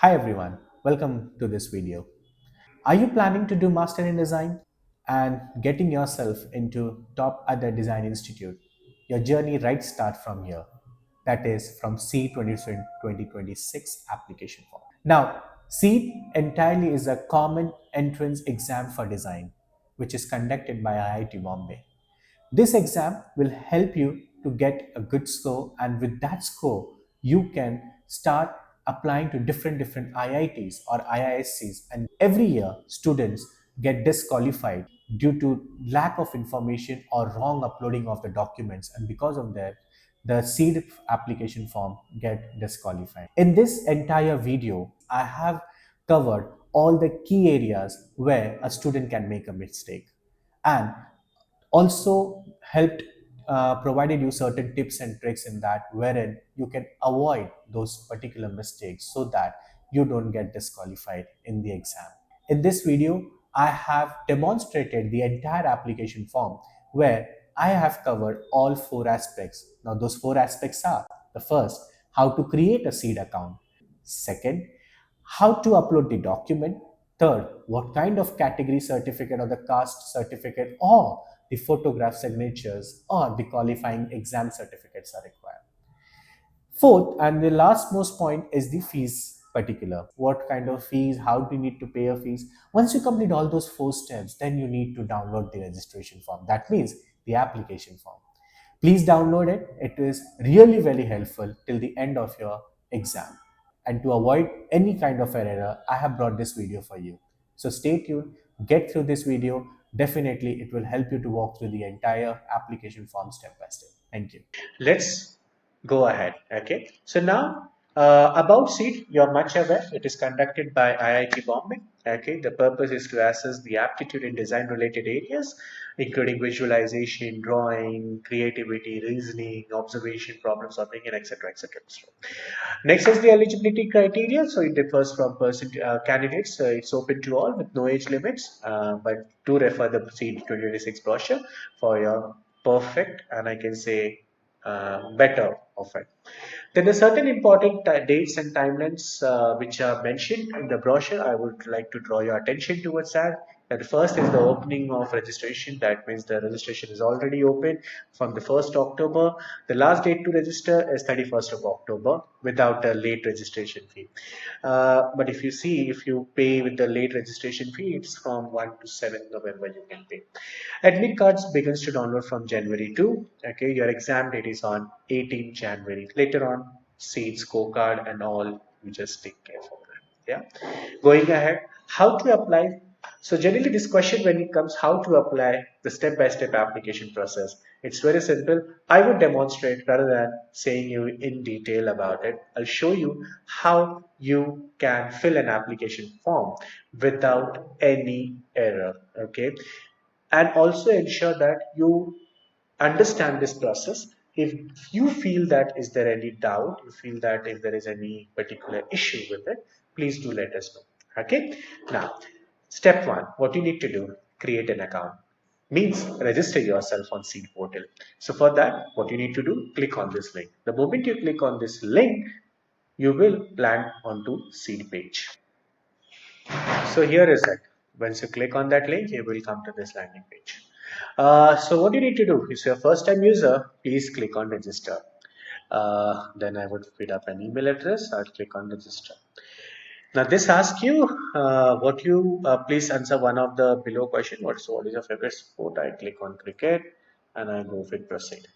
Hi everyone, welcome to this video. Are you planning to do Master in Design and getting yourself into top at the Design Institute? Your journey right start from here. That is from C 2026 application form. Now, CEED entirely is a common entrance exam for design, which is conducted by IIT Bombay. This exam will help you to get a good score, and with that score, you can start applying to different IITs or IISCs. And every year, students get disqualified due to lack of information or wrong uploading of the documents, and because of that, the seed application form get disqualified. In this entire video, I have covered all the key areas where a student can make a mistake, and also helped provided you certain tips and tricks in that wherein you can avoid those particular mistakes so that you don't get disqualified in the exam. In this video, I have demonstrated the entire application form where I have covered all four aspects. Now those four aspects are: the first, how to create a seed account; second, how to upload the document; third, what kind of category certificate or the caste certificate or the photograph signatures or the qualifying exam certificates are required. Fourth, and the last most point is the fees particular. What kind of fees, how do you need to pay a fees? Once you complete all those four steps, then you need to download the registration form. That means the application form. Please download it. It is really very helpful till the end of your exam. And to avoid any kind of error, I have brought this video for you. So stay tuned, get through this video. Definitely, it will help you to walk through the entire application form step by step. Thank you. Let's go ahead. Okay. So now about CEED, you're much aware. It is conducted by IIT Bombay. Okay. The purpose is to assess the aptitude in design related areas, including visualization, drawing, creativity, reasoning, observation, problem solving, and etc. etc. Next is the eligibility criteria. So it differs from person candidates. It's open to all with no age limits. But do refer the CEED 2026 brochure for your perfect and I can say better of it. Then the certain important dates and timelines which are mentioned in the brochure. I would like to draw your attention towards that. And first is the opening of registration. That means the registration is already open from the 1st October. The last date to register is 31st of October without a late registration fee. But if you see, if you pay with the late registration fee, it's from 1 to 7 November you can pay. Admit cards begins to download from January 2. Okay, your exam date is on 18 January. Later on, seat scorecard and all, you just take care of that. Yeah. Going ahead, how to apply. So generally this question when it comes how to apply the step-by-step application process, it's very simple. I would demonstrate rather than saying you in detail about it. I'll show you how you can fill an application form without any error. Okay, and also ensure that you understand this process. If you feel that is there any doubt, you feel that if there is any particular issue with it, please do let us know. Okay, now step one, what you need to do: create an account, means register yourself on seed portal. So for that, what you need to do, click on this link. The moment you click on this link, you will land onto seed page. So here is it. Once you click on that link, you will come to this landing page. So what you need to do, if you're a first time user, please click on register. Then I would feed up an email address. I'll click on register. Now this asks you what you please answer one of the below question. What is your favorite sport? I click on cricket and I go with proceed.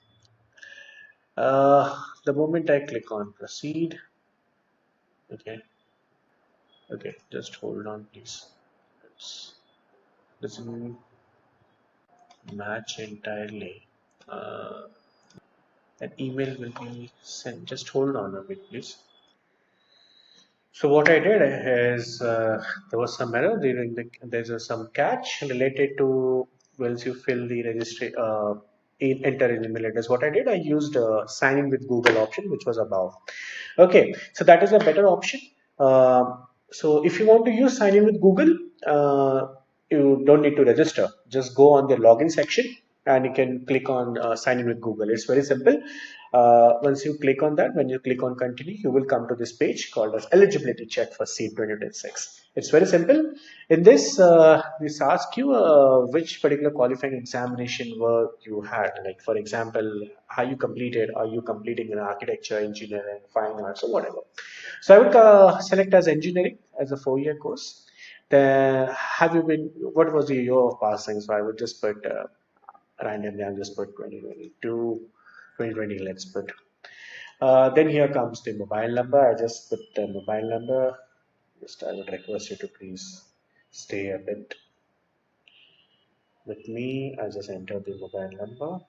The moment I click on proceed, okay, okay, just hold on, please. It's doesn't match entirely. Uh, an email will be sent. Just hold on a bit, please. So what I did is there was some error during there's some catch related to once you fill the registry enter an email address. What I did, I used sign in with Google option, which was above. Okay, so that is a better option. So if you want to use sign in with Google, you don't need to register. Just go on the login section. and you can click on sign in with Google. It's very simple. Once you click on that, when you click on continue, you will come to this page called as eligibility check for CEED 2026. It's very simple. In this asks you which particular qualifying examination work you had. Like for example, how you completed, are you completing in architecture, engineering, fine arts, or whatever. So I would select as engineering as a 4-year course. Then have you been, what was the year of passing? So I would just put randomly, I'll just put 2022, 2020, let's put. Then here comes the mobile number. I just put the mobile number. Just I would request you to please stay a bit with me. I just enter the mobile number.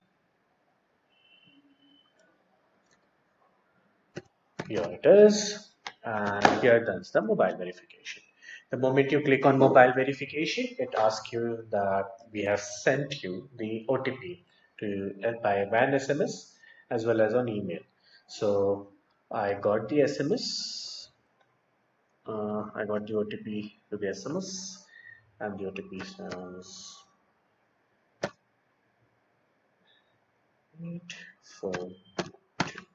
Here it is. And here does the mobile verification. The moment you click on mobile verification, it asks you that we have sent you the OTP to by WAN SMS as well as on email. So I got the SMS. I got the OTP to the SMS, and the OTP says 842.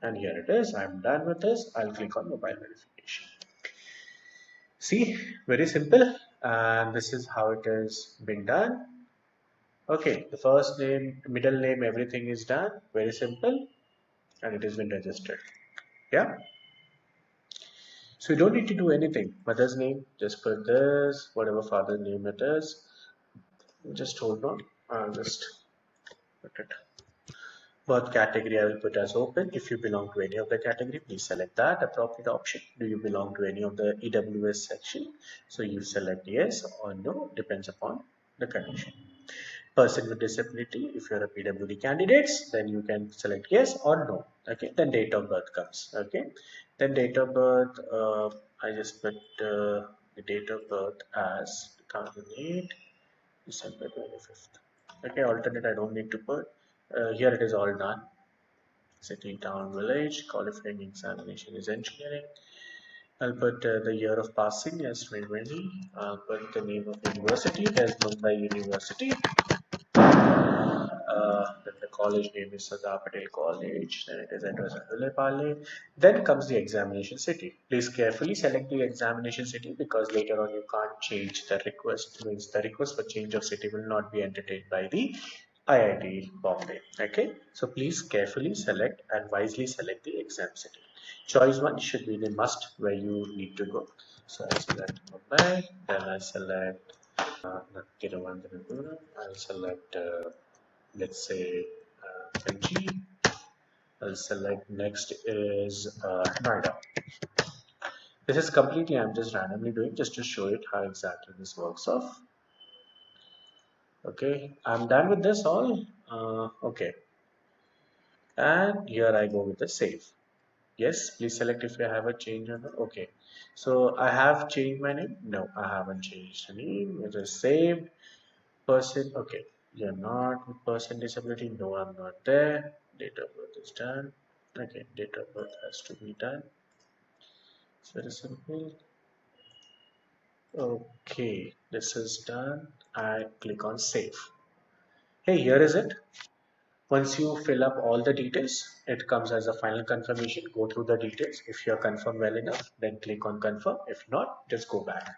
And here it is. I'm done with this. I'll click on mobile verification. See, very simple. And this is how it is being done. Okay, the first name, middle name, everything is done. Very simple. And it has been registered. Yeah. So you don't need to do anything. Mother's name, just put this, whatever father's name it is. Just hold on. I'll just put it. Birth category I will put as open. If you belong to any of the category, please select that appropriate option. Do you belong to any of the EWS section? So you select yes or no, depends upon the condition. Person with disability, if you're a PWD candidates, then you can select yes or no. Okay, then date of birth comes. Okay, then date of birth, I just put the date of birth as 2008, December 25th. Okay, alternate I don't need to put. Here it is all done. City, town, village, qualifying examination is engineering. I'll put the year of passing as 2020. I'll put the name of university as Mumbai University. Then the college name is Sardar Patel College. Then it is address at Vilepale. Then comes the examination city. Please carefully select the examination city because later on you can't change the request. Means the request for change of city will not be entertained by the IIT Bombay. Okay, so please carefully select and wisely select the exam city. Choice one should be the must where you need to go. So I select Mumbai, then I select Tiruvandhuram, I'll select let's say Kochi. I'll select next is Noida. This is completely I'm just randomly doing just to show it how exactly this works off. Okay, I'm done with this all. Okay, and here I go with the save. Yes, please select if you have a change or not. Okay, so I have changed my name. No, I haven't changed the name. It is saved. Person. Okay, you're not with person disability. No, I'm not there. Date of birth is done. Okay, date of birth has to be done. It's very simple. Okay, this is done. I click on save. Hey, here is it. Once you fill up all the details, it comes as a final confirmation. Go through the details. If you're confirmed well enough, then click on confirm. If not, just go back.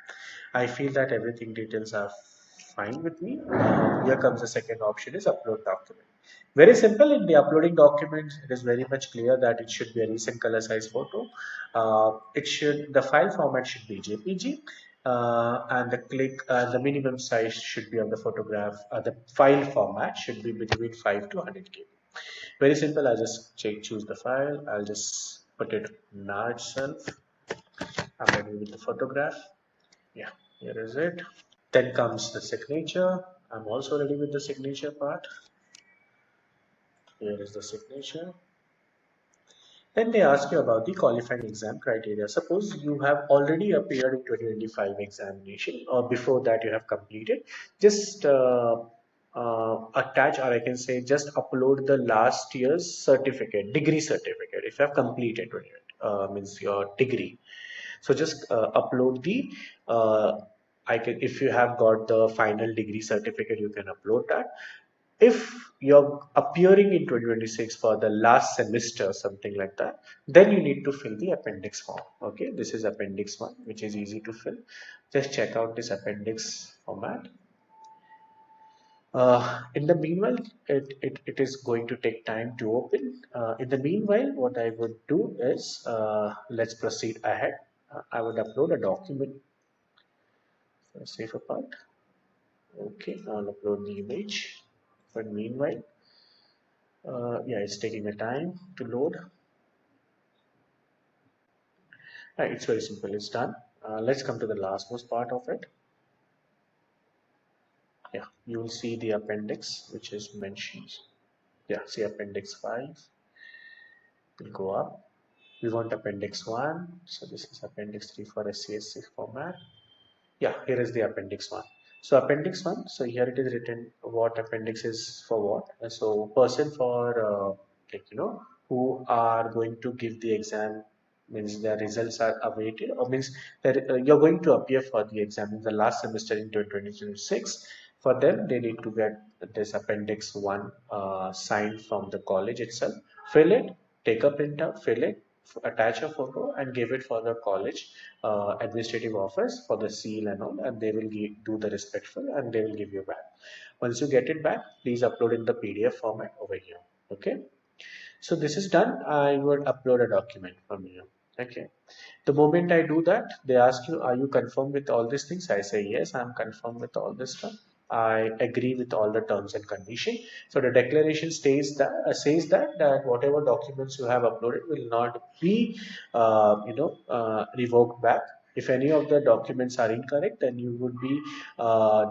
I feel that everything details are fine with me. Here comes the second option is upload document. Very simple in the uploading document. It is very much clear that it should be a recent color size photo. The file format should be JPG. And the minimum size should be of the photograph. The file format should be between 5 to 100 KB. Very simple. I'll just choose the file. I'll just put it now itself. I'm ready with the photograph. Yeah, here is it. Then comes the signature. I'm also ready with the signature part. Here is the signature. Then they ask you about the qualifying exam criteria. Suppose you have already appeared in 2025 examination or before that you have completed. Just attach or I can say just upload the last year's certificate, degree certificate if you have completed means your degree. So just upload the I can if you have got the final degree certificate you can upload that If you're appearing in 2026 for the last semester, something like that, then you need to fill the appendix form. Okay, this is appendix 1, which is easy to fill. Just check out this appendix format. In the meanwhile, it is going to take time to open. In the meanwhile, what I would do is, let's proceed ahead. I would upload a document for a safer part. Okay, I'll upload the image. But meanwhile, yeah, it's taking a time to load. It's very simple, it's done. Let's come to the last most part of it. Yeah, you will see the appendix which is mentioned. Yeah, see appendix 5 will go up. We want appendix 1, so this is appendix 3 for SCSC format. Yeah, here is the appendix 1. So appendix 1, so here it is written what appendix is for what. So person for like who are going to give the exam, means the results are awaited, or means that you're going to appear for the exam in the last semester in 2026. For them, they need to get this appendix 1 signed from the college itself. Fill it, take a printout, fill it, attach a photo and give it for the college administrative office for the seal and all, and they will do the respectful and they will give you back. Once you get it back, please upload in the PDF format over here. Okay, so this is done. I would upload a document from here. Okay, the moment I do that, they ask you, are you confirmed with all these things? I say, yes, I'm confirmed with all this stuff. I agree with all the terms and conditions. So the declaration says that whatever documents you have uploaded will not be, revoked back. If any of the documents are incorrect, then you would be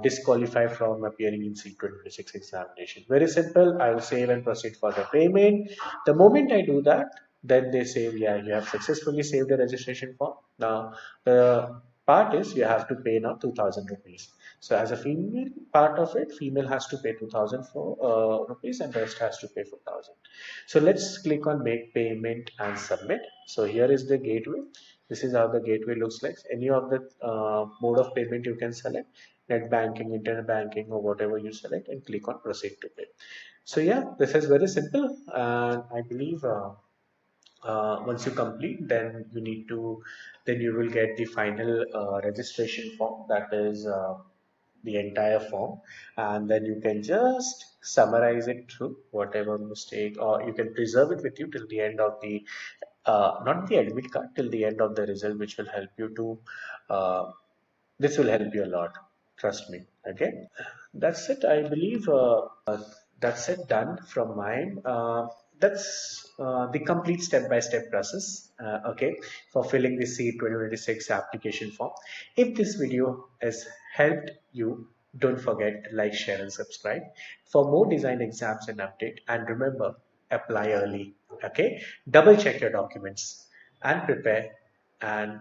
disqualified from appearing in C26 examination. Very simple. I will save and proceed for the payment. The moment I do that, then they say, yeah, you have successfully saved the registration form. Now the part is you have to pay now 2000 rupees. So as a female part of it, female has to pay 2000 rupees and rest has to pay 4000. So let's click on make payment and submit. So here is the gateway. This is how the gateway looks like. Any of the mode of payment you can select, net banking, internet banking, or whatever you select, and click on proceed to pay. So yeah, this is very simple, and I believe once you complete, then you will get the final registration form, that is the entire form, and then you can just summarize it through whatever mistake, or you can preserve it with you till the end of the not the admit card, till the end of the result, which will help you to this will help you a lot, trust me. Okay, that's it, I believe. That's it, done from mine. That's the complete step-by-step process, okay, for filling the C 2026 application form. If this video has helped you, don't forget to like, share, and subscribe for more design exams and update. And remember, apply early. Okay, double check your documents and prepare. And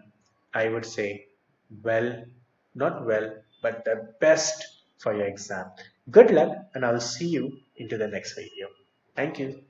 I would say, well, not well, but the best for your exam. Good luck, and I'll see you into the next video. Thank you.